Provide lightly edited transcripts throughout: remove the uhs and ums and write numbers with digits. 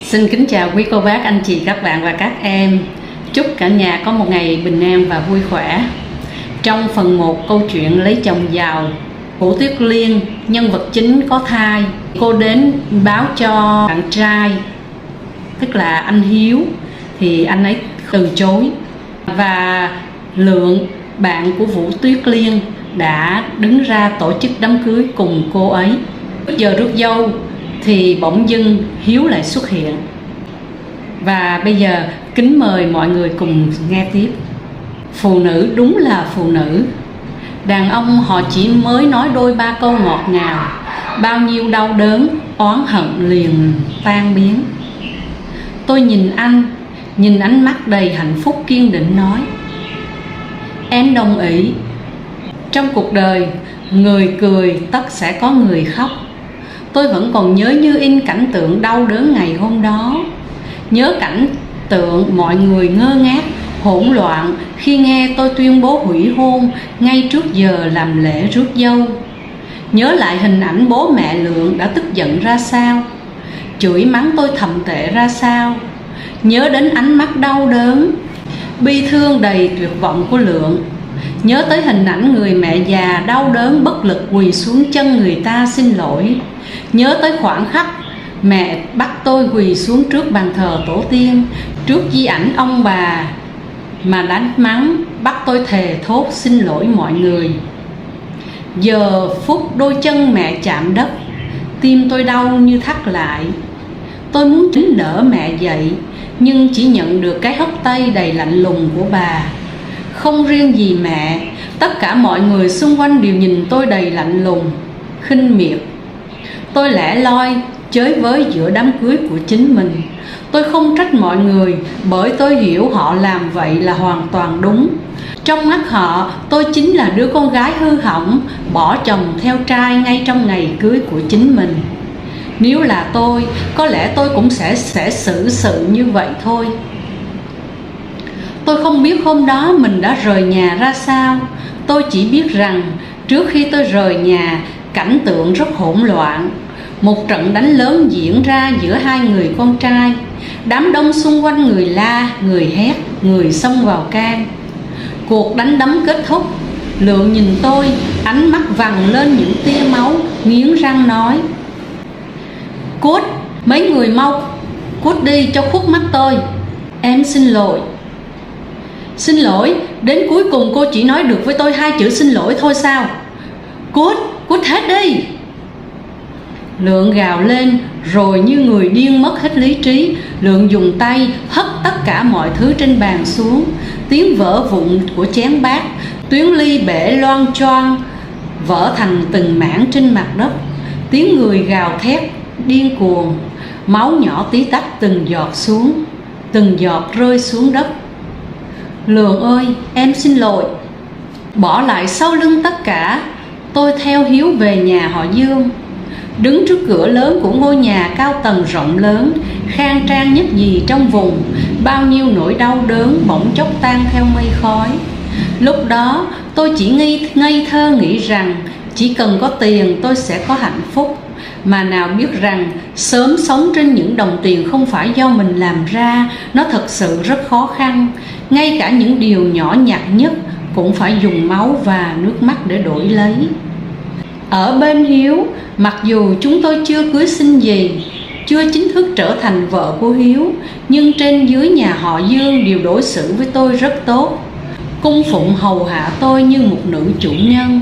Xin kính chào quý cô bác, anh chị, các bạn và các em. Chúc cả nhà có một ngày bình an và vui khỏe. Trong phần 1 câu chuyện Lấy chồng giàu, Vũ Tuyết Liên, nhân vật chính có thai. Cô đến báo cho bạn trai, tức là anh Hiếu, thì anh ấy từ chối. Và Lượng, bạn của Vũ Tuyết Liên, đã đứng ra tổ chức đám cưới cùng cô ấy. Giờ rước dâu thì bỗng dưng Hiếu lại xuất hiện. Và bây giờ kính mời mọi người cùng nghe tiếp. Phụ nữ đúng là phụ nữ. Đàn ông họ chỉ mới nói đôi ba câu ngọt ngào, bao nhiêu đau đớn, oán hận liền tan biến. Tôi nhìn anh, nhìn ánh mắt đầy hạnh phúc kiên định nói: em đồng ý. Trong cuộc đời, người cười tất sẽ có người khóc. Tôi vẫn còn nhớ như in cảnh tượng đau đớn ngày hôm đó. Nhớ cảnh tượng mọi người ngơ ngác, hỗn loạn khi nghe tôi tuyên bố hủy hôn ngay trước giờ làm lễ rước dâu. Nhớ lại hình ảnh bố mẹ Lượng đã tức giận ra sao, chửi mắng tôi thậm tệ ra sao. Nhớ đến ánh mắt đau đớn, bi thương đầy tuyệt vọng của Lượng. Nhớ tới hình ảnh người mẹ già đau đớn bất lực quỳ xuống chân người ta xin lỗi. Nhớ tới khoảnh khắc mẹ bắt tôi quỳ xuống trước bàn thờ tổ tiên, trước di ảnh ông bà mà đánh mắng, bắt tôi thề thốt xin lỗi mọi người. Giờ phút đôi chân mẹ chạm đất, tim tôi đau như thắt lại. Tôi muốn nín đỡ mẹ dậy, nhưng chỉ nhận được cái hất tay đầy lạnh lùng của bà. Không riêng gì mẹ, tất cả mọi người xung quanh đều nhìn tôi đầy lạnh lùng, khinh miệt. Tôi lẻ loi chới với giữa đám cưới của chính mình. Tôi không trách mọi người, bởi tôi hiểu họ làm vậy là hoàn toàn đúng. Trong mắt họ, tôi chính là đứa con gái hư hỏng, bỏ chồng theo trai ngay trong ngày cưới của chính mình. Nếu là tôi, có lẽ tôi cũng sẽ xử sự như vậy thôi. Tôi không biết hôm đó mình đã rời nhà ra sao. Tôi chỉ biết rằng trước khi tôi rời nhà, cảnh tượng rất hỗn loạn. Một trận đánh lớn diễn ra giữa hai người con trai. Đám đông xung quanh người la, người hét, người xông vào can. Cuộc đánh đấm kết thúc. Lượng nhìn tôi, ánh mắt vằn lên những tia máu, nghiến răng nói: cút, mấy người mau cút đi cho khuất mắt tôi. Em xin lỗi. Xin lỗi? Đến cuối cùng cô chỉ nói được với tôi 2 chữ xin lỗi thôi sao? Cút, cút hết đi. Lượng gào lên, rồi như người điên mất hết lý trí, Lượng dùng tay hất tất cả mọi thứ trên bàn xuống. Tiếng vỡ vụn của chén bát, tuyến ly bể loang choang vỡ thành từng mảng trên mặt đất. Tiếng người gào thét điên cuồng, máu nhỏ tí tách từng giọt xuống, từng giọt rơi xuống đất. Lượng ơi, em xin lỗi. Bỏ lại sau lưng tất cả, tôi theo Hiếu về nhà họ Dương. Đứng trước cửa lớn của ngôi nhà cao tầng rộng lớn, khang trang nhất nhì trong vùng, bao nhiêu nỗi đau đớn bỗng chốc tan theo mây khói. Lúc đó tôi chỉ ngây thơ nghĩ rằng chỉ cần có tiền tôi sẽ có hạnh phúc. Mà nào biết rằng sớm sống trên những đồng tiền không phải do mình làm ra, nó thật sự rất khó khăn. Ngay cả những điều nhỏ nhặt nhất cũng phải dùng máu và nước mắt để đổi lấy. Ở bên Hiếu, mặc dù chúng tôi chưa cưới xin gì, chưa chính thức trở thành vợ của Hiếu, nhưng trên dưới nhà họ Dương đều đối xử với tôi rất tốt, cung phụng hầu hạ tôi như một nữ chủ nhân.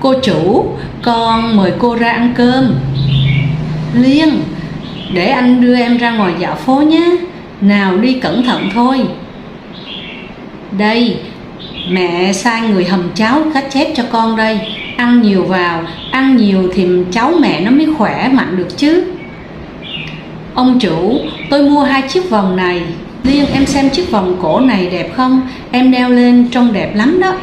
Cô chủ, con mời cô ra ăn cơm. Liên, để anh đưa em ra ngoài dạo phố nhé. Nào đi cẩn thận thôi. Đây, mẹ sai người hầm cháo cá chép cho con đây. Ăn nhiều vào, ăn nhiều thì cháu mẹ nó mới khỏe mạnh được chứ. Ông chủ, tôi mua 2 chiếc vòng này. Liên, em xem chiếc vòng cổ này đẹp không? Em đeo lên trông đẹp lắm đó.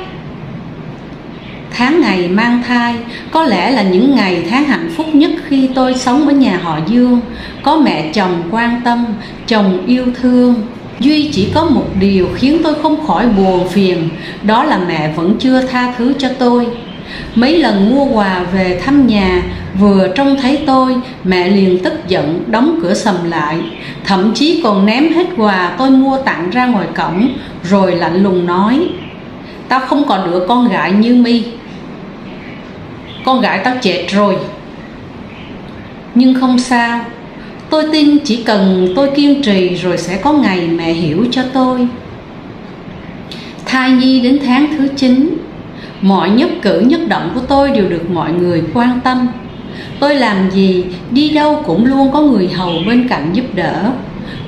Tháng ngày mang thai có lẽ là những ngày tháng hạnh phúc nhất khi tôi sống ở nhà họ Dương. Có mẹ chồng quan tâm, chồng yêu thương. Duy chỉ có một điều khiến tôi không khỏi buồn phiền, đó là mẹ vẫn chưa tha thứ cho tôi. Mấy lần mua quà về thăm nhà, vừa trông thấy tôi, mẹ liền tức giận đóng cửa sầm lại, thậm chí còn ném hết quà tôi mua tặng ra ngoài cổng, rồi lạnh lùng nói: tao không còn đứa con gái như mi, con gái tao chết rồi. Nhưng không sao, tôi tin chỉ cần tôi kiên trì rồi sẽ có ngày mẹ hiểu cho tôi. Thai nhi đến tháng thứ 9, mọi nhất cử nhất động của tôi đều được mọi người quan tâm. Tôi làm gì, đi đâu cũng luôn có người hầu bên cạnh giúp đỡ.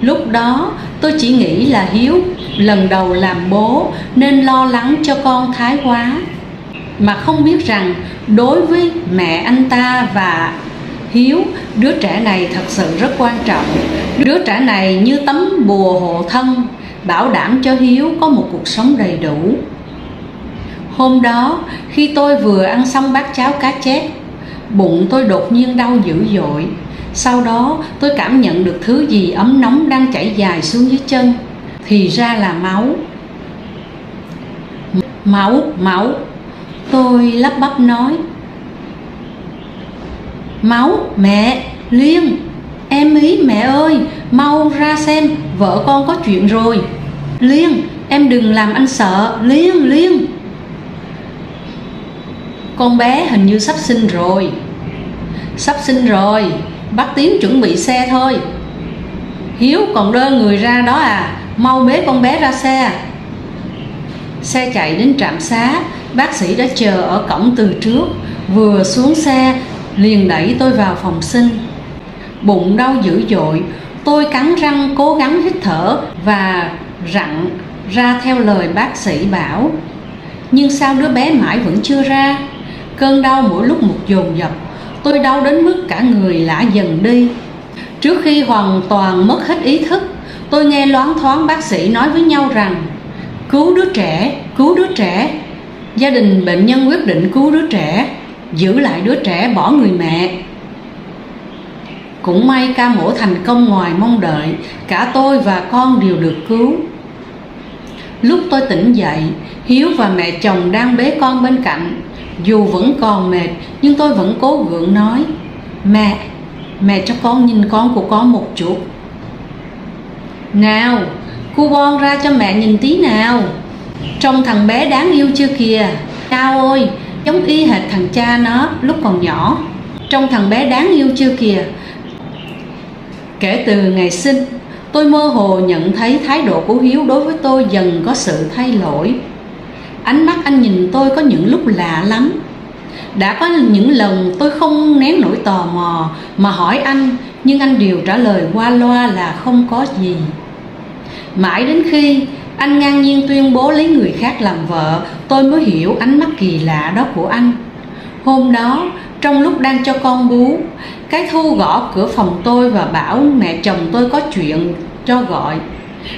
Lúc đó tôi chỉ nghĩ là Hiếu lần đầu làm bố nên lo lắng cho con thái quá, mà không biết rằng đối với mẹ anh ta và Hiếu, đứa trẻ này thật sự rất quan trọng. Đứa trẻ này như tấm bùa hộ thân, bảo đảm cho Hiếu có một cuộc sống đầy đủ. Hôm đó, khi tôi vừa ăn xong bát cháo cá chép, bụng tôi đột nhiên đau dữ dội. Sau đó tôi cảm nhận được thứ gì ấm nóng đang chảy dài xuống dưới chân. Thì ra là máu. Máu. Tôi lắp bắp nói: máu, mẹ, Liên, em ý mẹ ơi, mau ra xem, vợ con có chuyện rồi. Liên, em đừng làm anh sợ, Liên. Con bé hình như sắp sinh rồi, bác Tiến chuẩn bị xe thôi. Hiếu còn đơ người ra đó à, mau bế con bé ra xe. Xe chạy đến trạm xá, bác sĩ đã chờ ở cổng từ trước. Vừa xuống xe liền đẩy tôi vào phòng sinh. Bụng đau dữ dội, tôi cắn răng cố gắng hít thở và rặn ra theo lời bác sĩ bảo. Nhưng sao đứa bé mãi vẫn chưa ra? Cơn đau mỗi lúc một dồn dập, tôi đau đến mức cả người lả dần đi. Trước khi hoàn toàn mất hết ý thức, tôi nghe loáng thoáng bác sĩ nói với nhau rằng: cứu đứa trẻ. Gia đình bệnh nhân quyết định cứu đứa trẻ, giữ lại đứa trẻ bỏ người mẹ. Cũng may ca mổ thành công ngoài mong đợi, cả tôi và con đều được cứu. Lúc tôi tỉnh dậy, Hiếu và mẹ chồng đang bế con bên cạnh. Dù vẫn còn mệt, nhưng tôi vẫn cố gượng nói: Mẹ cho con nhìn con của con một chút. Nào, cu bon ra cho mẹ nhìn tí nào. Trông thằng bé đáng yêu chưa kìa. Chao ơi, giống y hệt thằng cha nó lúc còn nhỏ. Trông thằng bé đáng yêu chưa kìa. Kể từ ngày sinh, tôi mơ hồ nhận thấy thái độ của Hiếu đối với tôi dần có sự thay đổi. Ánh mắt anh nhìn tôi có những lúc lạ lắm. Đã có những lần tôi không nén nổi tò mò mà hỏi anh, nhưng anh đều trả lời qua loa là không có gì. Mãi đến khi anh ngang nhiên tuyên bố lấy người khác làm vợ, tôi mới hiểu ánh mắt kỳ lạ đó của anh. Hôm đó, trong lúc đang cho con bú, cái Thu gõ cửa phòng tôi và bảo mẹ chồng tôi có chuyện cho gọi.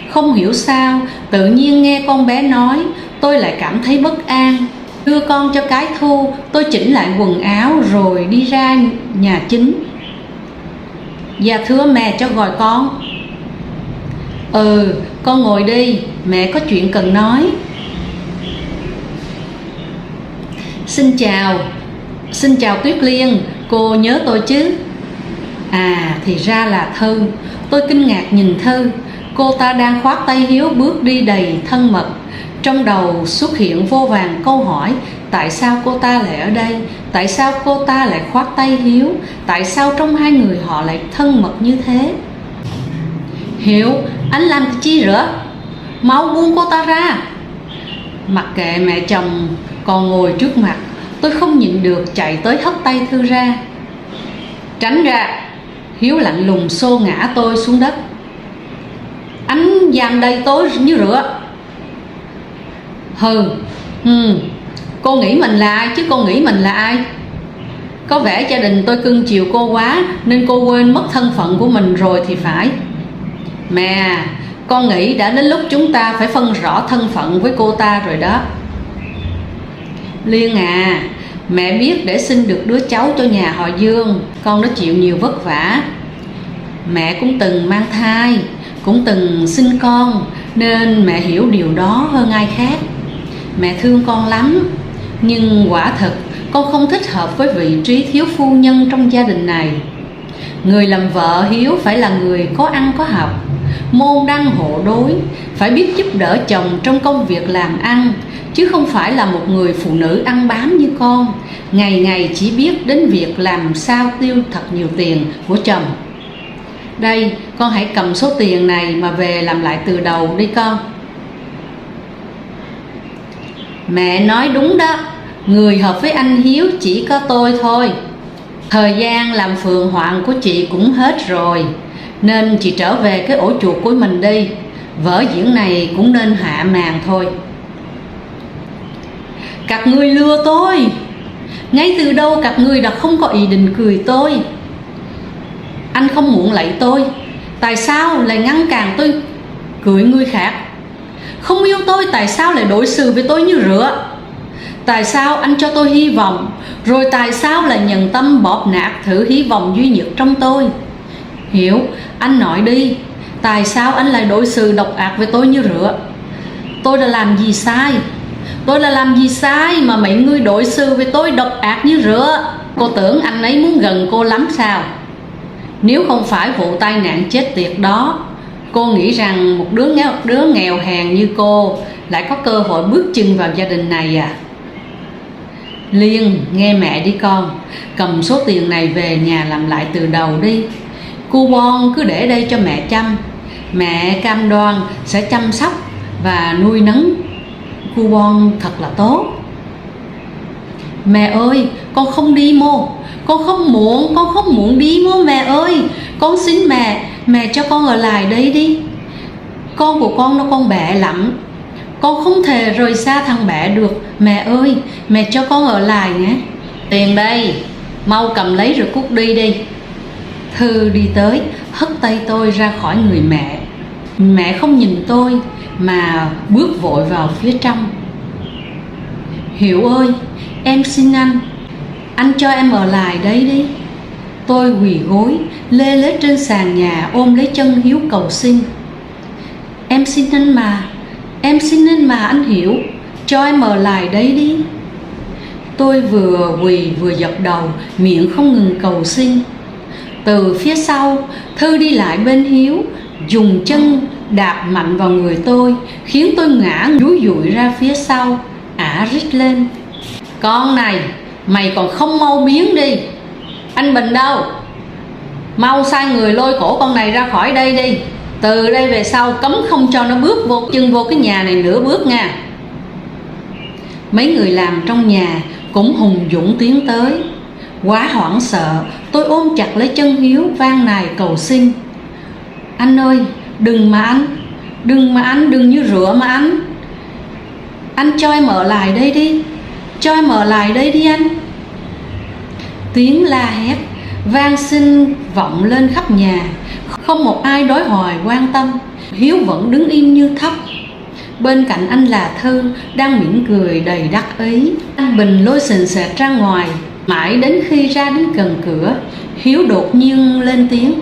Không hiểu sao, tự nhiên nghe con bé nói, tôi lại cảm thấy bất an. Đưa con cho cái Thu, tôi chỉnh lại quần áo rồi đi ra nhà chính. Dạ thưa mẹ cho gọi con. Con ngồi đi, mẹ có chuyện cần nói. Xin chào Tuyết Liên, cô nhớ tôi chứ? À, thì ra là Thư. Tôi kinh ngạc nhìn Thư. Cô ta đang khoác tay Hiếu bước đi đầy thân mật. Trong đầu xuất hiện vô vàn câu hỏi. Tại sao cô ta lại ở đây? Tại sao cô ta lại khoác tay Hiếu? Tại sao trong hai người họ lại thân mật như thế? Hiếu, anh làm cái chi rửa? Mau buông cô ta ra. Mặc kệ mẹ chồng còn ngồi trước mặt, tôi không nhịn được chạy tới hất tay Thư ra. Tránh ra. Hiếu lạnh lùng xô ngã tôi xuống đất. Anh dám đầy tôi như rửa. Cô nghĩ mình là ai chứ cô nghĩ mình là ai? Có vẻ gia đình tôi cưng chiều cô quá nên cô quên mất thân phận của mình rồi thì phải. Mẹ, con nghĩ đã đến lúc chúng ta phải phân rõ thân phận với cô ta rồi đó. Liên à, mẹ biết để sinh được đứa cháu cho nhà họ Dương, con đã chịu nhiều vất vả. Mẹ cũng từng mang thai, cũng từng sinh con, nên mẹ hiểu điều đó hơn ai khác. Mẹ thương con lắm, nhưng quả thật con không thích hợp với vị trí thiếu phu nhân trong gia đình này. Người làm vợ Hiếu phải là người có ăn có học, môn đăng hộ đối, phải biết giúp đỡ chồng trong công việc làm ăn, chứ không phải là một người phụ nữ ăn bám như con, ngày ngày chỉ biết đến việc làm sao tiêu thật nhiều tiền của chồng. Đây, con hãy cầm số tiền này mà về làm lại từ đầu đi con. Mẹ nói đúng đó, người hợp với anh Hiếu chỉ có tôi thôi. Thời gian làm phường hoạn của chị cũng hết rồi, nên chị trở về cái ổ chuột của mình đi. Vở diễn này cũng nên hạ màn thôi. Các ngươi lừa tôi. Ngay từ đâu các ngươi đã không có ý định cười tôi. Anh không muốn lạy tôi, tại sao lại ngăn cản tôi cưới người khác? Không yêu tôi, tại sao lại đối xử với tôi như rửa? Tại sao anh cho tôi hy vọng, rồi tại sao lại nhận tâm bóp nát thứ hy vọng duy nhất trong tôi? Hiếu, anh nói đi, tại sao anh lại đối xử độc ác với tôi như rửa? Tôi đã làm gì sai? Tôi đã làm gì sai mà mấy người đối xử với tôi độc ác như rửa? Cô tưởng anh ấy muốn gần cô lắm sao? Nếu không phải vụ tai nạn chết tiệt đó, cô nghĩ rằng một đứa nghèo hèn như cô lại có cơ hội bước chân vào gia đình này à? Liên, nghe mẹ đi con, cầm số tiền này về nhà làm lại từ đầu đi. Cu Bon cứ để đây cho mẹ chăm. Mẹ cam đoan sẽ chăm sóc và nuôi nấng Cu Bon thật là tốt. Mẹ ơi, con không đi mô. Con không muốn đi mô mẹ ơi. Con xin mẹ cho con ở lại đây đi. Con của con nó con bé lắm, con không thể rời xa thằng bé được. Mẹ ơi, mẹ cho con ở lại nhé. Tiền đây, mau cầm lấy rồi cút đi đi. Thư đi tới, hất tay tôi ra khỏi người mẹ. Mẹ không nhìn tôi mà bước vội vào phía trong. Hiểu ơi, em xin anh cho em ở lại đấy đi. Tôi quỳ gối, lê lết trên sàn nhà ôm lấy chân Hiếu cầu xin. Em xin anh mà anh Hiểu, cho em ở lại đấy đi. Tôi vừa quỳ vừa dập đầu, miệng không ngừng cầu xin. Từ phía sau, Thư đi lại bên Hiếu, dùng chân đạp mạnh vào người tôi, khiến tôi ngã dúi dụi ra phía sau, ả rít lên. Con này, mày còn không mau biến đi. Anh Bình đâu? Mau sai người lôi cổ con này ra khỏi đây đi. Từ đây về sau cấm không cho nó bước vô cái nhà này nửa bước nha. Mấy người làm trong nhà cũng hùng dũng tiến tới. Quá hoảng sợ, tôi ôm chặt lấy chân Hiếu van nài cầu xin. Anh ơi, đừng mà anh, đừng như rửa mà anh. Anh cho em ở lại đây đi, cho em ở lại đây đi anh. Tiếng la hét vang xin vọng lên khắp nhà, không một ai đối hỏi quan tâm. Hiếu vẫn đứng im như thóc. Bên cạnh anh là Thư đang mỉm cười đầy đắc ý. Anh Bình lôi sình sệt ra ngoài. Mãi đến khi ra đến gần cửa, Hiếu đột nhiên lên tiếng.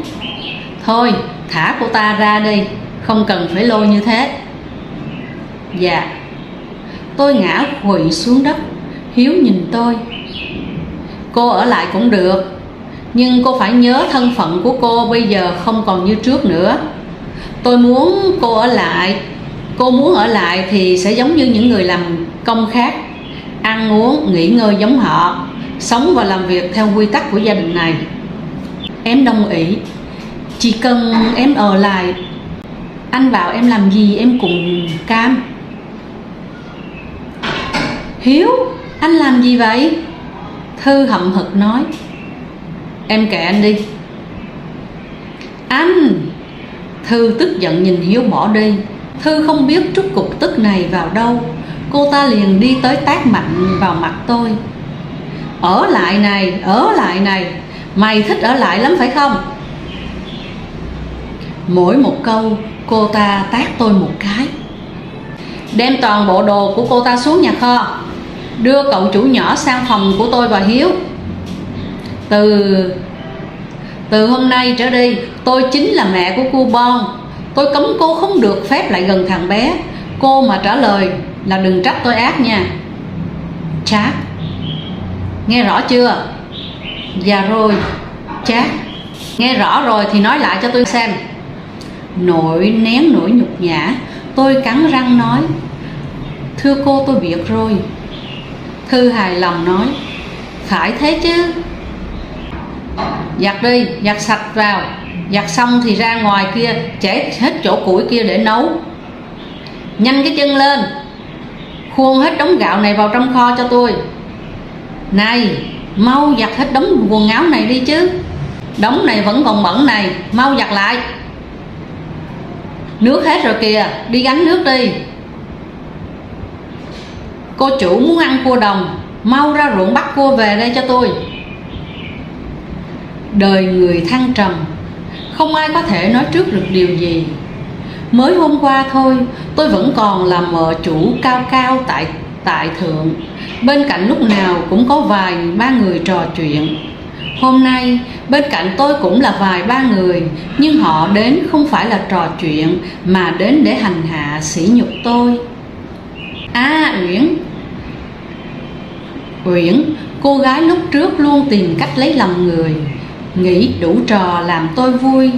Thôi, thả cô ta ra đi, không cần phải lôi như thế. Dạ. Tôi ngã quỵ xuống đất. Hiếu nhìn tôi. Cô ở lại cũng được, nhưng cô phải nhớ thân phận của cô bây giờ không còn như trước nữa. Tôi muốn cô ở lại. Cô muốn ở lại thì sẽ giống như những người làm công khác, ăn uống, nghỉ ngơi giống họ, sống và làm việc theo quy tắc của gia đình này. Em đồng ý. Chỉ cần em ở lại, anh bảo em làm gì em cũng cam. Hiếu, anh làm gì vậy? Thư hậm hực nói. Em kệ anh đi. Anh! Thư tức giận nhìn Hiếu bỏ đi. Thư không biết trút cục tức này vào đâu, cô ta liền đi tới tát mạnh vào mặt tôi. Ở lại này, mày thích ở lại lắm phải không? Mỗi một câu cô ta tát tôi một cái. Đem toàn bộ đồ của cô ta xuống nhà kho, đưa cậu chủ nhỏ sang phòng của tôi và Hiếu. Từ hôm nay trở đi, tôi chính là mẹ của Cu Bon. Tôi cấm cô không được phép lại gần thằng bé. Cô mà trả lời là đừng trách tôi ác nha. Chát. Nghe rõ chưa? Dạ rồi, chát. Nghe rõ rồi thì nói lại cho tôi xem. Nén nỗi nhục nhã, tôi cắn răng nói: thưa cô, tôi biết rồi. Thư hài lòng nói: phải thế chứ. Giặt đi, giặt sạch vào. Giặt xong thì ra ngoài kia chảy hết chỗ củi kia để nấu. Nhanh cái chân lên, khuôn hết đống gạo này vào trong kho cho tôi. Này, mau giặt hết đống quần áo này đi chứ. Đống này vẫn còn bẩn này, mau giặt lại. Nước hết rồi kìa, đi gánh nước đi. Cô chủ muốn ăn cua đồng, mau ra ruộng bắt cua về đây cho tôi. Đời người thăng trầm, không ai có thể nói trước được điều gì. Mới hôm qua thôi, tôi vẫn còn là mợ chủ cao cao tại thượng, bên cạnh lúc nào cũng có vài ba người trò chuyện. Hôm nay bên cạnh tôi cũng là vài ba người, nhưng họ đến không phải là trò chuyện, mà đến để hành hạ sỉ nhục tôi. Uyển, cô gái lúc trước luôn tìm cách lấy lòng người, nghĩ đủ trò làm tôi vui,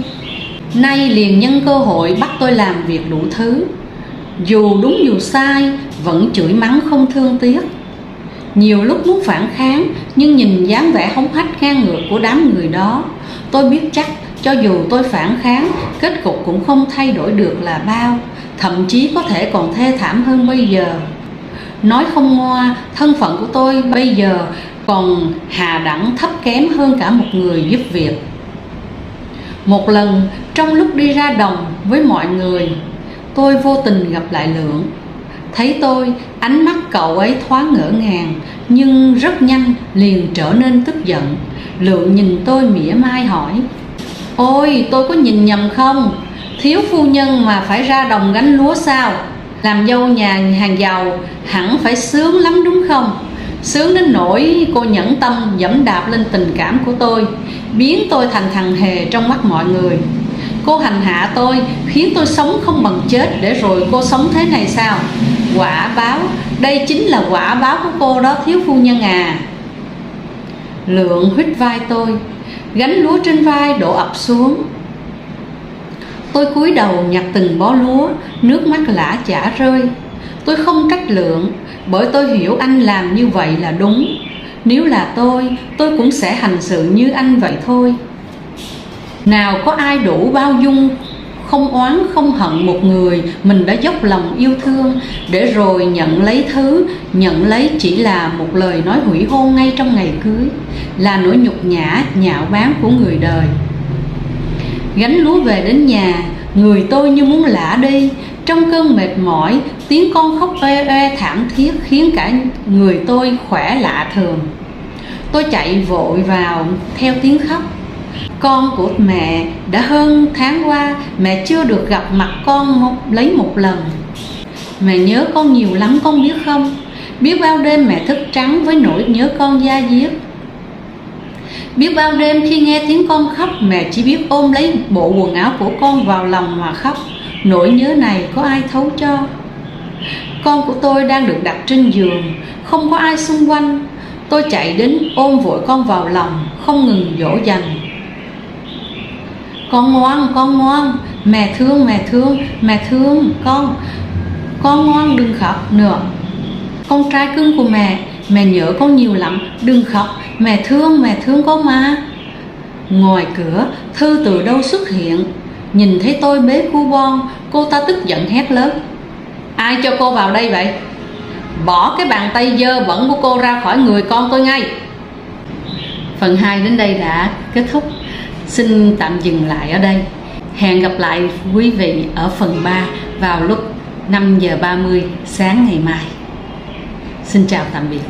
nay liền nhân cơ hội bắt tôi làm việc đủ thứ. Dù đúng dù sai, vẫn chửi mắng không thương tiếc. Nhiều lúc muốn phản kháng, nhưng nhìn dáng vẻ hống hách ngang ngược của đám người đó, tôi biết chắc cho dù tôi phản kháng, kết cục cũng không thay đổi được là bao, thậm chí có thể còn thê thảm hơn bây giờ. Nói không ngoa, thân phận của tôi bây giờ còn hà đẳng thấp kém hơn cả một người giúp việc. Một lần trong lúc đi ra đồng với mọi người, tôi vô tình gặp lại Lượng. Thấy tôi, ánh mắt cậu ấy thoáng ngỡ ngàng, nhưng rất nhanh liền trở nên tức giận. Lượng nhìn tôi mỉa mai hỏi: ôi, tôi có nhìn nhầm không? Thiếu phu nhân mà phải ra đồng gánh lúa sao? Làm dâu nhà hàng giàu hẳn phải sướng lắm đúng không? Sướng đến nỗi cô nhẫn tâm dẫm đạp lên tình cảm của tôi, biến tôi thành thằng hề trong mắt mọi người. Cô hành hạ tôi, khiến tôi sống không bằng chết, để rồi cô sống thế này sao? Quả báo, đây chính là quả báo của cô đó thiếu phu nhân à. Lượng huýt vai tôi, gánh lúa trên vai đổ ập xuống. Tôi cúi đầu nhặt từng bó lúa, nước mắt lã chả rơi. Tôi không trách Lượng, bởi tôi hiểu anh làm như vậy là đúng. Nếu là tôi cũng sẽ hành sự như anh vậy thôi. Nào có ai đủ bao dung, không oán không hận một người mình đã dốc lòng yêu thương, để rồi nhận lấy chỉ là một lời nói hủy hôn ngay trong ngày cưới, là nỗi nhục nhã nhạo báng của người đời. Gánh lúa về đến nhà, người tôi như muốn lả đi. Trong cơn mệt mỏi, tiếng con khóc oe oe thảm thiết khiến cả người tôi khỏe lạ thường. Tôi chạy vội vào theo tiếng khóc. Con của mẹ đã hơn tháng qua, mẹ chưa được gặp mặt con lấy một lần. Mẹ nhớ con nhiều lắm con biết không? Biết bao đêm mẹ thức trắng với nỗi nhớ con da diết. Biết bao đêm khi nghe tiếng con khóc, mẹ chỉ biết ôm lấy bộ quần áo của con vào lòng mà khóc. Nỗi nhớ này có ai thấu cho? Con của tôi đang được đặt trên giường, không có ai xung quanh. Tôi chạy đến ôm vội con vào lòng, không ngừng dỗ dành. Con ngoan, mẹ thương con ngoan, đừng khóc nữa. Con trai cưng của mẹ nhớ con nhiều lắm, đừng khóc, mẹ thương con mà. Ngoài cửa, Thư từ đâu xuất hiện, nhìn thấy tôi bế cu bon, cô ta tức giận hét lớn: ai cho cô vào đây vậy? Bỏ cái bàn tay dơ bẩn của cô ra khỏi người con tôi ngay. Phần 2 đến đây đã kết thúc. Xin tạm dừng lại ở đây. Hẹn gặp lại quý vị ở phần 3 vào lúc 5:30 sáng ngày mai. Xin chào tạm biệt.